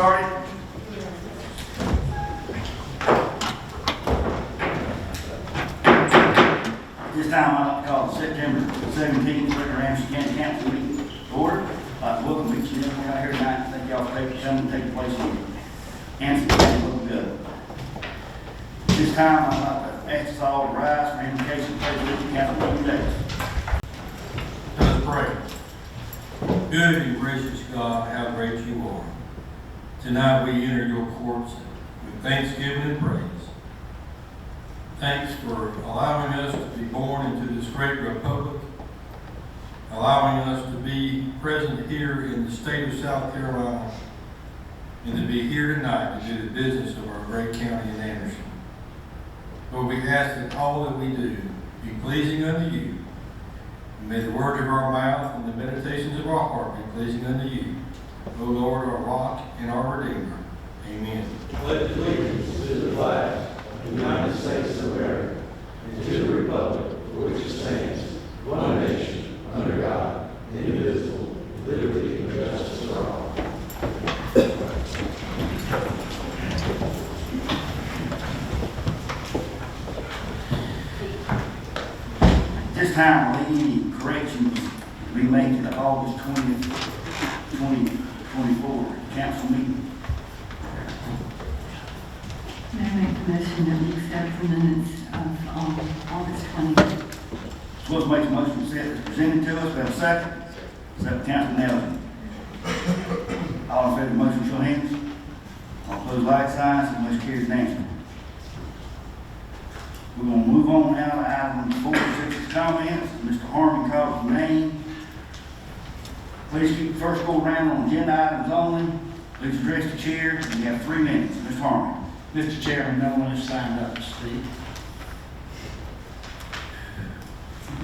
started? This time I'd like to call the September 17th regular Ramsey County Council meeting to order. I'd like to welcome each and every one out here tonight. Thank y'all for coming and taking place on Ramsey County Local Government. This time I'd like to ask us all to rise for invocation. President Councilman Davis. Let us pray. Good and gracious God, how great you are. Tonight we enter your courts with thanksgiving and praise. Thanks for allowing us to be born into this great republic, allowing us to be present here in the state of South Carolina, and to be here tonight to do the business of our great county in Anderson. Lord, we ask that all that we do be pleasing unto you. And may the words of our mouth and the meditations of our heart be pleasing unto you, O Lord, our rock and our redeemer. Amen. Pledge allegiance to the flag of the United States of America and to the republic for which it stands, one nation, under God, indivisible, with liberty and justice for all. This time, will any corrections be made to the August 20th, 2024 council meeting? May I make the motion that we accept the minutes of August 20th? Supposed to make a motion to set presented to us. We have a second. Second, Councilman Nelson. All in favor of the motion, show hands. All opposed, like signs. The motion carries unanimously. We're going to move on now to item 46 comments. Mr. Harmon called his name. Please keep the first go around on agenda items only. Please address the chair. You have 3 minutes. Mr. Harmon. Mr. Chairman, no one has signed up to speak.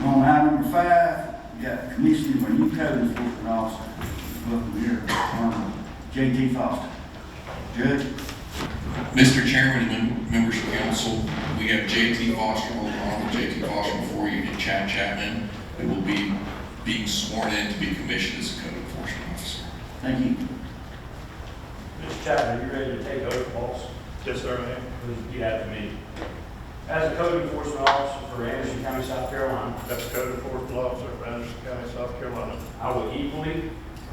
On item number 5, we got commissioning for new code enforcement officer. Welcome here, J.T. Foster. Judge. Mr. Chairman and members of council, we have J.T. Foster, along with J.T. Foster before you, and Chad Chapman, who will be being sworn in to be commissioned as a code enforcement officer. Thank you. Mr. Chapman, are you ready to take oath, boss? Yes, sir, I am. Please repeat after me. As a code enforcement officer for Anderson County, South Carolina, That's Code Enforcement Officer for Anderson County, South Carolina. I will equally,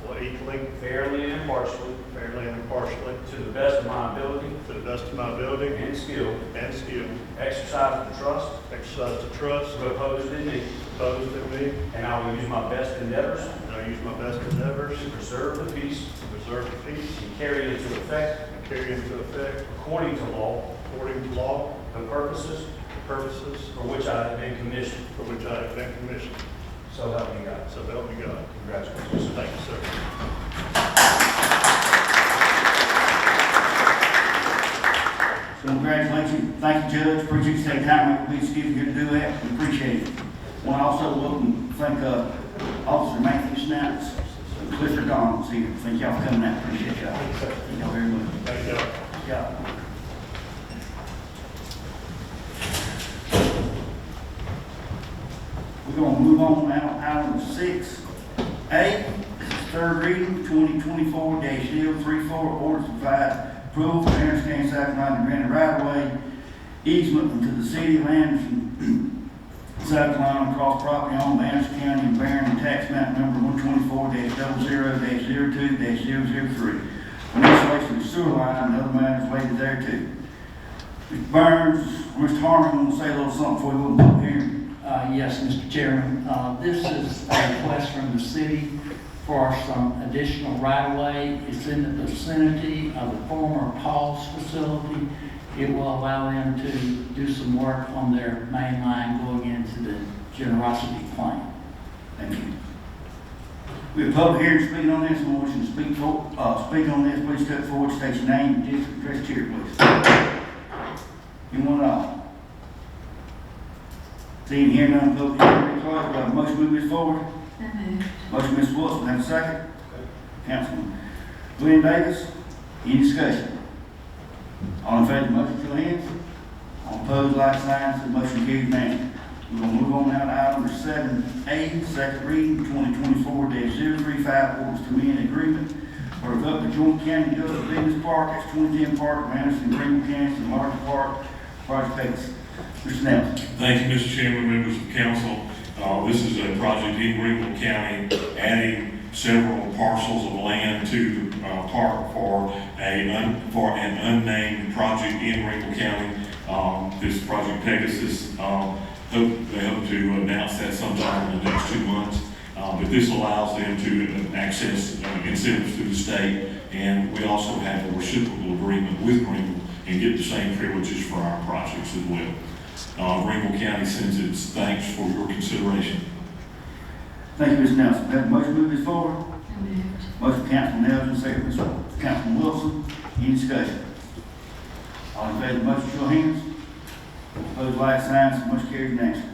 Will equally, fairly, and impartially, fairly, and impartially, to the best of my ability to the best of my ability and skill, and skill, exercise the trust exercise the trust reposed in me, reposed in me, and I will use my best endeavors and I use my best endeavors to preserve the peace to preserve the peace and carry it into effect and carry into effect, according to law, according to law, the purposes the purposes for which I have been commissioned. for which I have been commissioned. So help me God. So help me God. Congratulations. Thank you, sir. So congratulations. Thank you, Judge. Appreciate you taking time out of your busy schedule here to do that. We appreciate it. I want to also welcome, thank Officer Matthew Snouts and Clifford Donald's here. Thank y'all for coming out. Appreciate y'all. Thank y'all very much. Thank you. Yeah. We're going to move on now to item 6A. This is third reading, 2024-034, orders to provide approval for Anderson County, South Carolina, granted right-of-way easement into the city of Anderson, South Carolina, across property owned by Anderson County and bearing tax map number 124-00-02-003. Installation of sewer line and other matters related thereto. Mr. Burns, Mr. Harmon, want to say a little something before we move on here? Yes, Mr. Chairman. This is a request from the city for some additional right-of-way. It's in the vicinity of the former Paul's facility. It will allow them to do some work on their main line going into the generosity plant. Thank you. We have public hearing speaking on this. Someone wishing to speak on this, please step forward, state your name, and district, address chair, please. Anyone at all? Seeing here none, public hearing closed. We have a motion to move this forward. So moved. Motion, Ms. Wilson, have a second. Councilman Glenn Davis, any discussion? All in favor of the motion, show hands. All opposed, like signs. The motion carries unanimously. We're going to move on now to item number 7A, second reading, 2024-035, orders to amend agreement for the Joint County Industrial Business Park, that's 2010 Park, Anderson, Greenville County, and Large Park, project takes. Mr. Nelson. Thank you, Mr. Chairman, members of council. This is a project in Greenville County, adding several parcels of land to the park for an unnamed project in Greenville County. This Project Pegasus, they hope to announce that sometime in the next 2 months. But this allows them to access incentives through the state, and we also have a reciprocal agreement with Greenville and get the same privileges for our projects as well. Greenville County sends its thanks for your consideration. Thank you, Mr. Nelson. Have a motion to move this forward. So moved. Motion Councilman Nelson, second Councilman Wilson. Any discussion? All in favor of the motion, show of hands. Opposed, like signs. So much carried unanimously.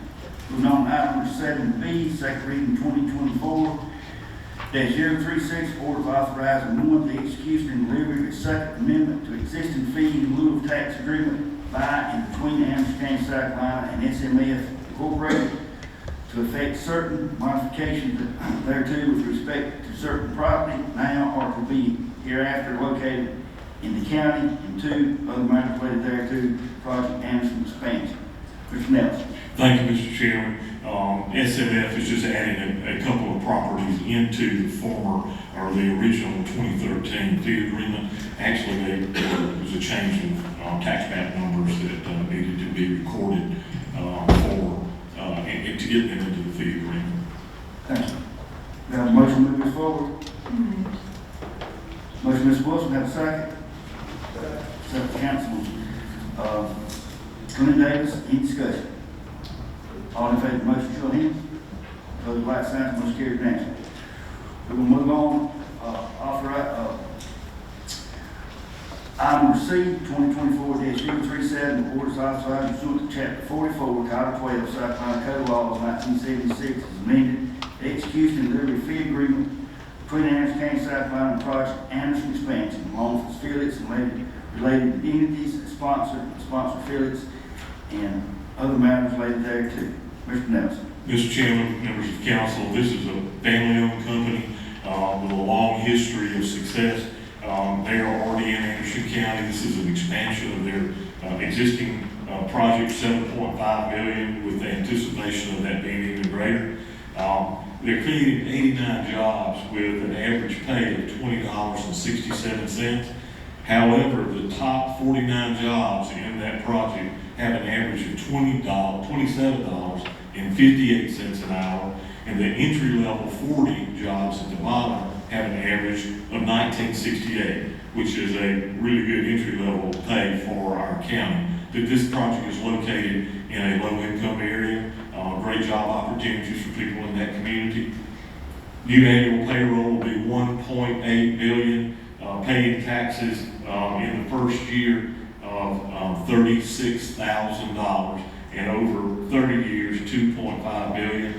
Moving on to item number 7B, second reading 2024-036, order authorizing one, the execution and delivery of a second amendment to existing fee in lieu of tax agreement by and between Anderson County, South Carolina and SMF Incorporated to effect certain modifications thereto with respect to certain property now or to be hereafter located in the county, and two, other matters related thereto, Project Anderson expansion. Mr. Nelson. Thank you, Mr. Chairman. SMF is just adding a couple of properties into the former, or the original 2013 fee agreement. Actually, there was a change in tax map numbers that needed to be recorded and to get them into the fee agreement. Thank you. We have a motion to move this forward. So moved. Motion, Ms. Wilson, have a second. Second, Councilman Glenn Davis. Any discussion? All in favor of the motion, show of hands. Opposed, like signs. Motion carried unanimously. We're going to move on. Item C, 2024-037, the board is authorized pursuant to Chapter 44, Title 12, South Carolina Code of Laws, 1976, is amended, the execution and delivery of fee agreement between Anderson County, South Carolina, and Project Anderson expansion, along with its affiliates and related entities, sponsor affiliates, and other matters related thereto. Mr. Nelson. Mr. Chairman, members of council, this is a family-owned company with a long history of success. They are already in Anderson County. This is an expansion of their existing project, $7.5 million, with the anticipation of that being even greater. They're creating 89 jobs with an average pay of $20.67. However, the top 49 jobs in that project have an average of $27.58 an hour, and the entry-level 40 jobs at the bottom have an average of $19.68, which is a really good entry-level pay for our county. But this project is located in a low-income area, great job opportunities for people in that community. New annual payroll will be $1.8 billion, paying taxes in the first year of $36,000, and over 30 years, $2.5 billion.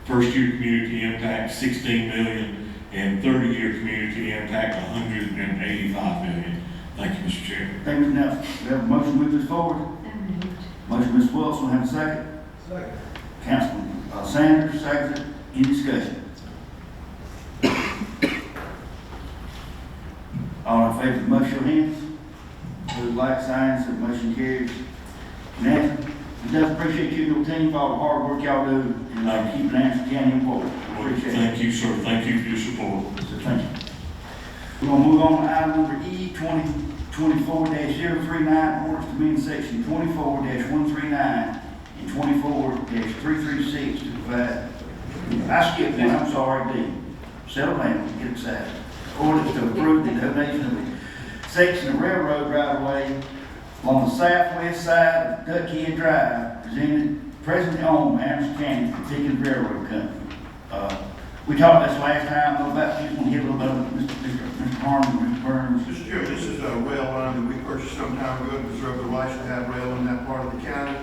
First year community impact, $16 million, and 30-year community impact, $185 million. Thank you, Mr. Chairman. Thank you, Mr. Nelson. We have a motion to move this forward. So moved. Motion, Ms. Wilson, have a second. Second. Councilman Sanders, second. Any discussion? All in favor of the motion, show of hands. Those like signs, the motion carries. Nancy, we does appreciate you and your team for all the hard work y'all do in keeping Anderson County employed. Appreciate it. Thank you, sir. Thank you for your support. So thank you. We're gonna move on to item number E, 2024-039, orders to amend section 24-139 and 24-336 to provide, I skipped one, I'm sorry, D. Settle down, get excited. Orders to approve the donation of a section of railroad right-of-way on the southwest side of Duck Head Drive, presently owned by Anderson County Particular Railroad Company. We talked this last time about, just want to hit a little bit of Mr. Harmon, Mr. Burns. Mr. Chairman, this is a rail line that we purchased some time ago to preserve the rights to have rail in that part of the county.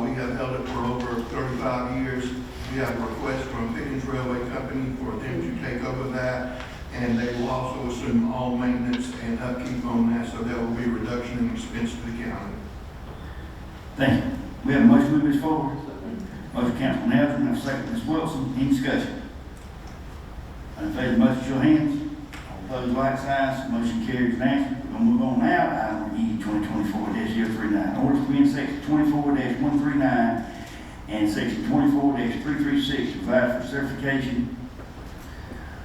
We have held it for over 35 years. We have a request from Pickens Railway Company for them to take over that, and they will also assume all maintenance and upkeep on that, so there will be a reduction in expense to the county. Thank you. We have a motion to move this forward. Motion, Councilman Nelson, and a second, Ms. Wilson. Any discussion? All in favor of the motion, show of hands. Opposed, like sign. Motion carries unanimously. We're gonna move on now to item E, 2024-039. Orders to amend section 24-139 and section 24-336 to provide for certification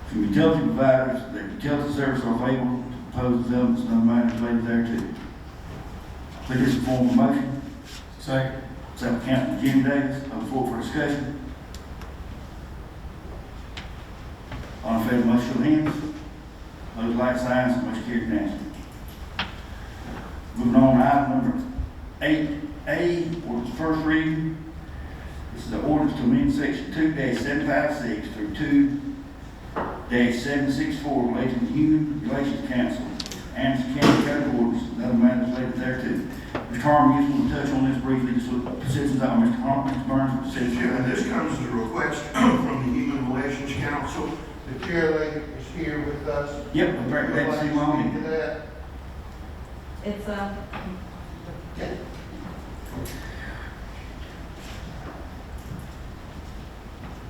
from utility providers that utility service are available to propose developments and other matters related thereto. Put this in form of motion. Second. Second, Councilman Jimmy Davis. Open the floor for discussion. All in favor of the motion, show of hands. Those like signs, motion carried unanimously. Moving on to item number 8A, ordinance first reading. This is the ordinance to amend section 2-756 through 2-764 relating to Human Relations Council, Anderson County Code of Ordinance, and other matters related thereto. Mr. Harmon, you just want to touch on this briefly, just look at the citizens out, Mr. Harmon, Mr. Burns, with the citizens. Chairman, this comes as a request from the Human Relations Council. The chair lady is here with us. Yep, we're very glad to see you on. Speak to that.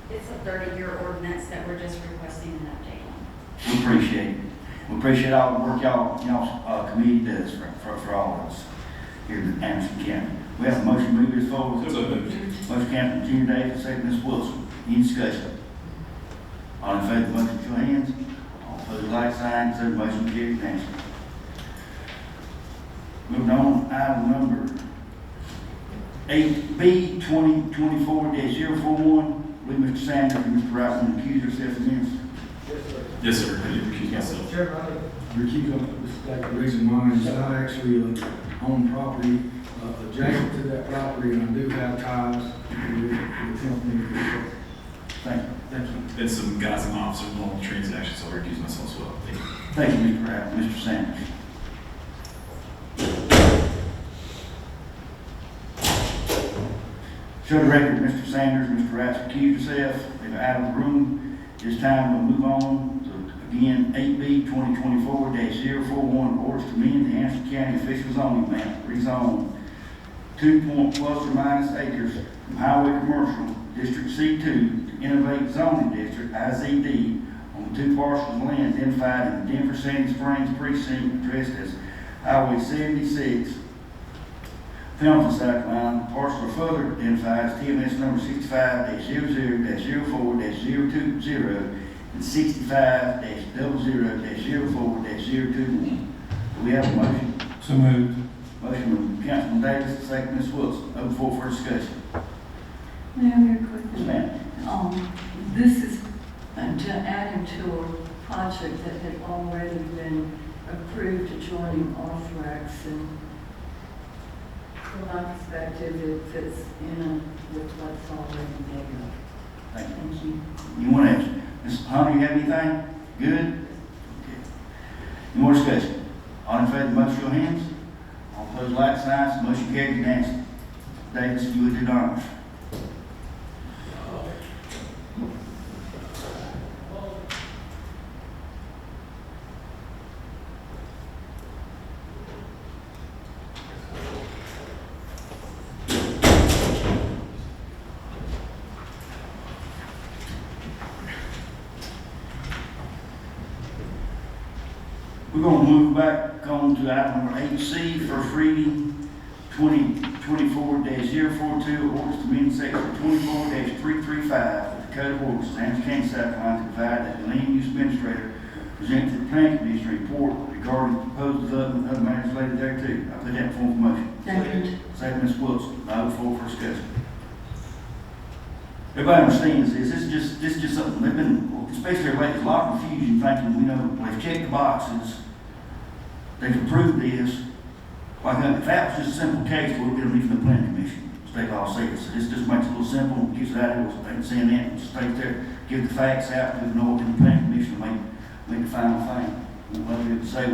It's a 30-year ordinance that we're just requesting an update on. We appreciate it. We appreciate all the work y'all's committee does for all of us here in Anderson County. We have a motion to move this forward. Motion, Councilman Jimmy Davis, second, Ms. Wilson. Any discussion? All in favor of the motion, show of hands. All opposed, like sign. So the motion carried unanimously. Moving on, item number 8B, 2024-041. Believe Mr. Sanders and Mr. Wright will accuse yourself against. Yes, sir. I need to recuse myself. Chairman, I recuse on this, like the reason mine is I actually own property adjacent to that property, and I do have ties with the company. Thank you. Thank you. Been some guys and officers involved in the transaction, so I recuse myself as well. Thank you. Thank you, Mr. Wright. Mr. Sanders. Show the record, Mr. Sanders and Mr. Wright accused themselves. They're out of the room. This time we'll move on to, again, 8B, 2024-041, orders to amend the Anderson County official zoning map, rezone 2+ acres from Highway Commercial District C2 to Innovate Zoning District, IZD, on the 2 parcels of land identified in the Denver Sandy Springs precinct addressed as Highway 76, Fountain, South Carolina. Parcels are further identified as TMS number 65-00-04-020 and 65-00-04-021. Do we have a motion? So moved. Motion from Councilman Davis, second Ms. Wilson. Open floor for discussion. May I have your Yes, question? ma'am. This is to add to a project that had already been approved adjoining Arthrex, and from my perspective, it fits in with what's already there. Thank you. Thank you. You want to answer? Ms. Hunter, you have anything? Good? Okay. Any more discussion? All in favor of the motion, show of hands. All opposed, like signs. Motion carried unanimously. Davis, you would do the honors. We're going to move back on to item number 8C, first reading, 2024-042, orders to amend section 24-335 of the Code of Ordinances, Anderson County, South Carolina, to provide that the land use administrator present to the planning commission report regarding proposed development and other matters related thereto. I put that in form of motion. Second. Second, Ms. Wilson. Now the floor for discussion. Everybody understands this. This is just something they've been, especially lately, there's a lot of confusion thinking, they've checked the boxes. They've approved this. Like, if that was just a simple case, we'll get them from the planning commission. State law says. So this just makes it a little simple, gives it out, they can send that, and stays there, give the facts out, to the planning commission, to make the final thing. What they say,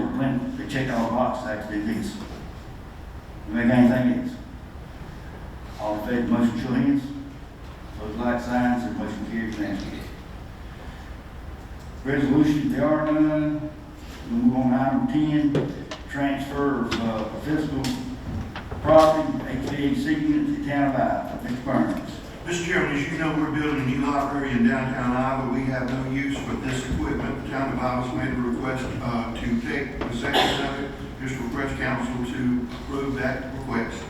they checked all the boxes, actually do this. You make anything else? All in favor of the motion, show of hands. Those like signs, and motion carries unanimously. Resolution, there are none. We'll move on to item 10, transfer of physical property, HVAC unit to the town of Ivy. Mr. Burns. Mr. Chairman, as you know, we're building a new library in downtown Ivy. We have no use for this equipment. The time the Bible's made a request to take possession of it. Just request council to approve that request.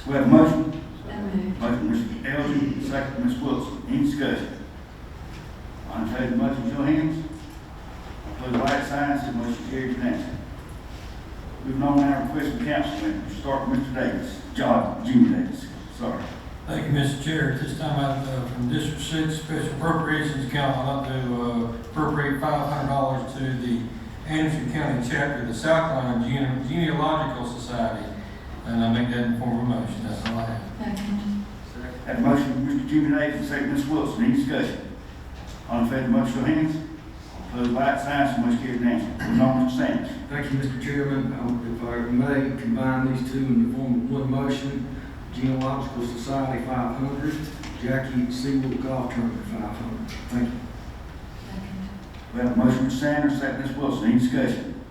We have a motion. So moved. Motion, Mr. Elgin, second, Ms. Wilson. Any discussion? All in favor of the motion, show your hands. Opposed, like signs. The motion carries unanimously. Moving on now, request from council members. Start with Mr. Davis. Jimmy Davis. Sorry. Thank you, Mr. Chair. At this time, from District 6 Special Appropriations Account, I'd like to appropriate $500 to the Anderson County Chapter of the Southline Genealogical Society. And I make that in form of a motion. That's all I have. Second. Have a motion from Mr. Jimmy Davis, second, Ms. Wilson. Any discussion? All in favor of the motion, show your hands. Opposed, like signs. The motion carries unanimously. Moving on, Mr. Sanders. Thank you, Mr. Chairman. If I may combine these two in the form of one motion, Genealogical Society 500, Jackie Seawolf Golf Tournament 500. Thank you. Second. We have a motion from Mr. Sanders, second, Ms. Wilson. Any discussion?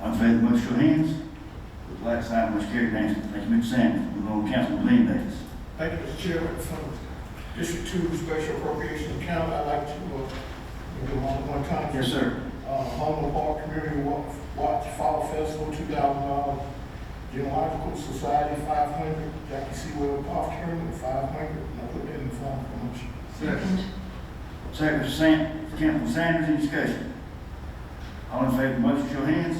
All in favor of the motion, show your hands. Opposed, like signs. The motion carries unanimously. Thank you, Mr. Sanders. Moving on, Councilman Glenn Davis. Thank you, Mr. Chairman. From District 2 Special Appropriation Account, I'd like to do one time. Yes, sir. Homeland Park Community Watch Fall Festival, $2,000. Genealogical Society, 500. Jackie Seawell Golf Tournament, 500. And I put that in the form of promotion. Second. Second, Councilman Sanders. Any discussion? All in favor of the motion, show your hands.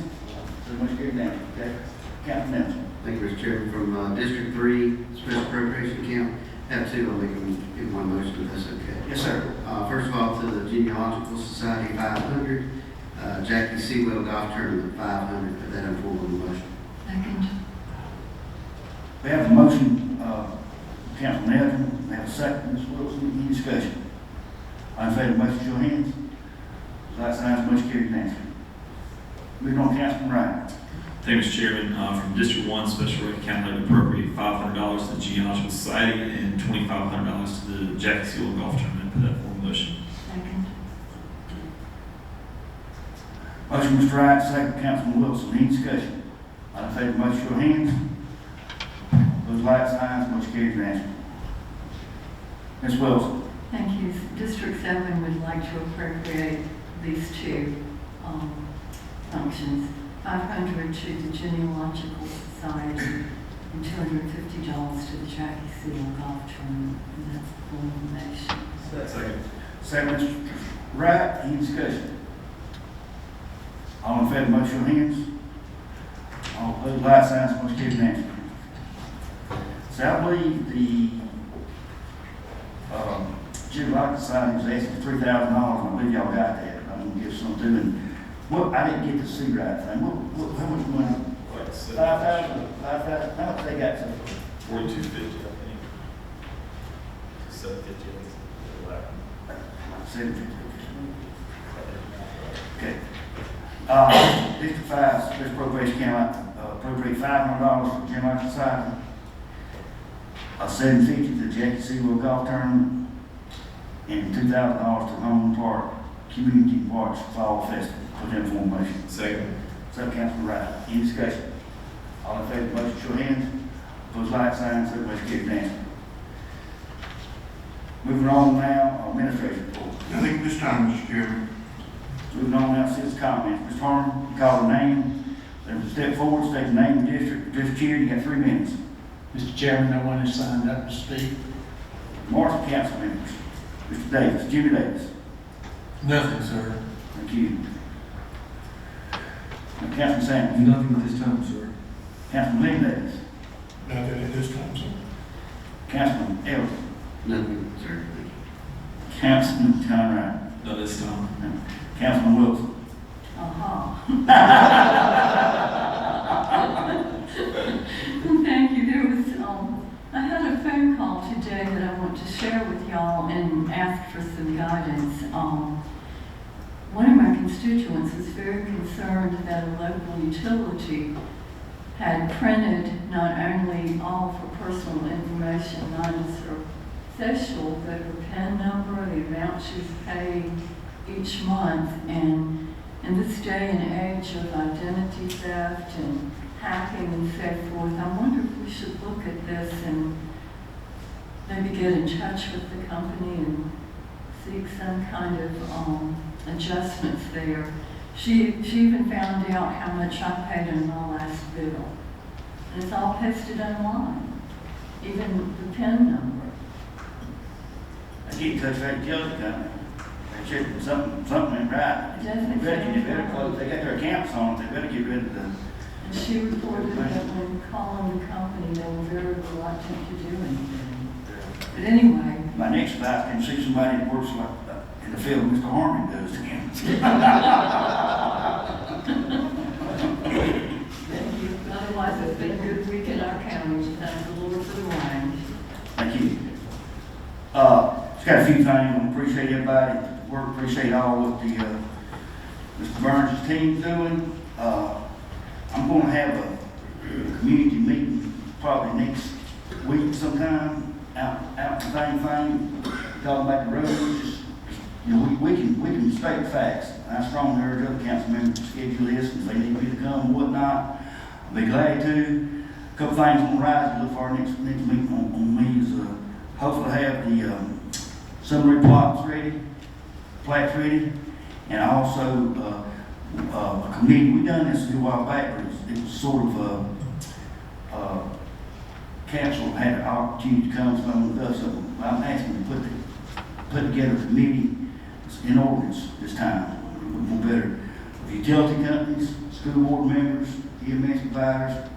The motion carries unanimously. Okay. Councilman Nelson. Thank you, Mr. Chairman. From District 3, Special Appropriation Account, have two, I'll make them in one motion, if that's okay. Yes, sir. First of all, to the Genealogical Society, 500, Jackie Seawell Golf Tournament, 500, put that in form of a motion. Second. We have a motion, Councilman Elgin. We have a second, Ms. Wilson. Any discussion? All in favor of the motion, show your hands. Like signs, motion carries unanimously. Moving on, Councilman Wright. Thank you, Mr. Chairman. From District 1 Special Rec Account, I'd like to appropriate $500 to the Genealogical Society and $2,500 to the Jackie Seawolf Golf Tournament. Put that in form of motion. Second. Motion, Mr. Wright, second, Councilman Wilson. Any discussion? All in favor of the motion, show your hands. Those like signs, motion carries unanimously. Ms. Wilson. Thank you. District 7 would like to appropriate these two functions. 500 to the Genealogical Society and $250 to the Jackie Seawell Golf Tournament. And that's the full information. Second. Second, Mr. Wright. Any discussion? All in favor of the motion, show your hands. All opposed, like signs, motion carries unanimously. So I believe the Genealogical Society was asking for $3,000. I believe y'all got that. I'm gonna give some to them. Well, I didn't get to see right thing. How much money? Like 5,000? 5,000? How much they got so far? 4250, I think. 750, I think. 750. Okay. District 5, Special Appropriation Account, appropriate $500 for Genealogical Society. $750 to the Jackie Seawell Golf Tournament, and $2,000 to Homeland Park Community Watch Fall Festival. Put that in form of motion. Second. Second, Councilman Wright. Any discussion? All in favor of the motion, show your hands. Those like signs, everybody carries unanimously. Moving on now, administration report. Nothing at this time, Mr. Chairman. Moving on now, citizens' comments. Mr. Harmon, you call the name. There's a step forward, state the name of the district. Just cheer, you got 3 minutes. Mr. Chairman, no one has signed up to speak. March council members. Mr. Davis, Jimmy Davis. Nothing, sir. Thank you. Councilman Sanders. Nothing at this time, sir. Councilman Lee Davis. Nothing at this time, sir. Councilman Elton. Nothing, sir. Thank you. Councilman John Wright. Not this time. Councilman Wilson. Thank you. There was, I had a phone call today that I want to share with y'all and ask for some guidance. One of my constituents was very concerned that a local utility had printed not only all of her personal information, not just her social, but her PIN number, the amount she's paid each month. And in this day and age of identity theft and hacking and so forth, I wonder if we should look at this and maybe get in touch with the company and seek some kind of adjustments there. She even found out how much I paid in my last bill. And it's all posted online, even the PIN number. I get in touch with that utility company. They check something ain't right. It doesn't They better sound right. close, they got their accounts on it, they better get rid of the, And she reported that when calling the company, they were very reluctant to do anything. But anyway, my next life can see somebody that works like, in the field Mr. Harmon does to him. thank you. Otherwise, it's been a good week in our county. Thank the Lord for the rain. Thank you. Just got a few things. I appreciate everybody work, appreciate all what the, Mr. Burns' team's doing. I'm gonna have a community meeting probably next week sometime, out in thing, talking about the roads, just, you know, we can state the facts. I strongly urge other council members to schedule this, if they need me to come and whatnot, I'll be glad to. A couple things on the rise, to look for our next meeting on me is, hopefully have the, summary plats ready, and also, a committee, we done this a while back, but it was sort of, council had an opportunity to come from with us, so I'm asking to put together a committee in ordinance this time. We're better, with utility companies, school board members, EMS providers,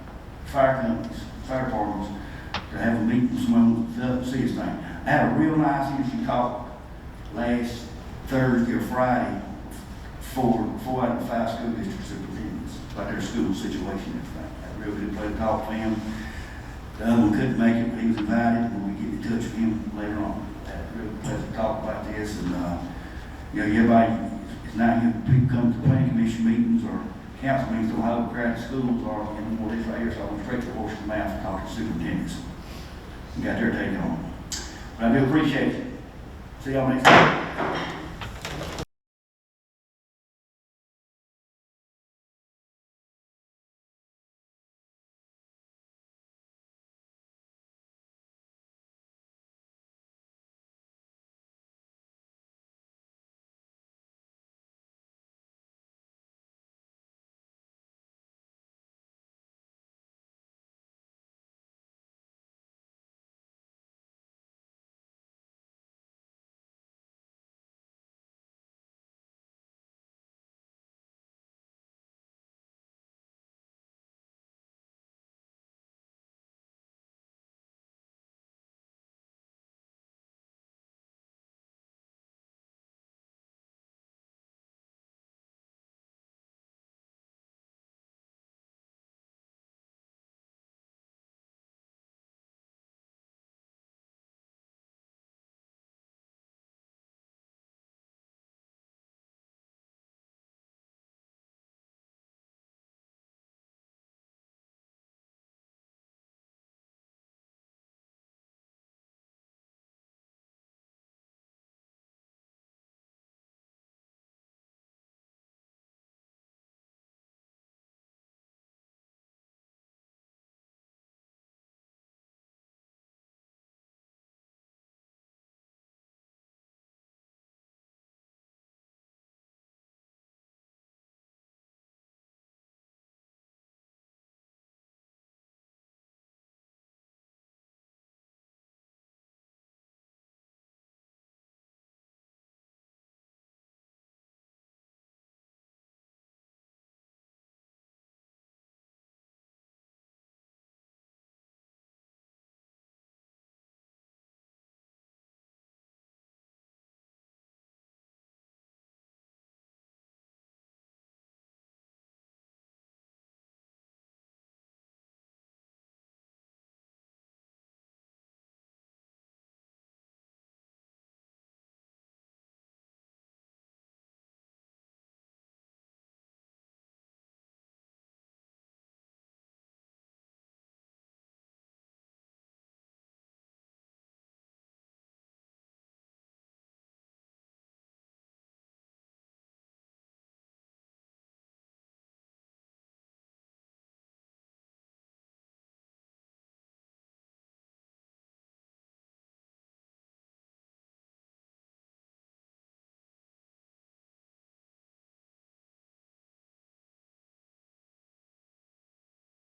fire companies, fire departments, to have a meeting with someone to see this thing. I had a real nice issue talk last Thursday or Friday for 4 out of 5 school district superintendents about their school situation and everything. I really did play the talk for him. The other one couldn't make it, but he was invited, and we'll get in touch with him later on. Had a real pleasant talk about this, and, you know, everybody, it's not you, people come to planning commission meetings or council meetings, don't have a crowded schools or, you know, more this right here, so I went straight to the horse's mouth and talked to superintendents. And got their take on it. But I do appreciate it. See y'all next time.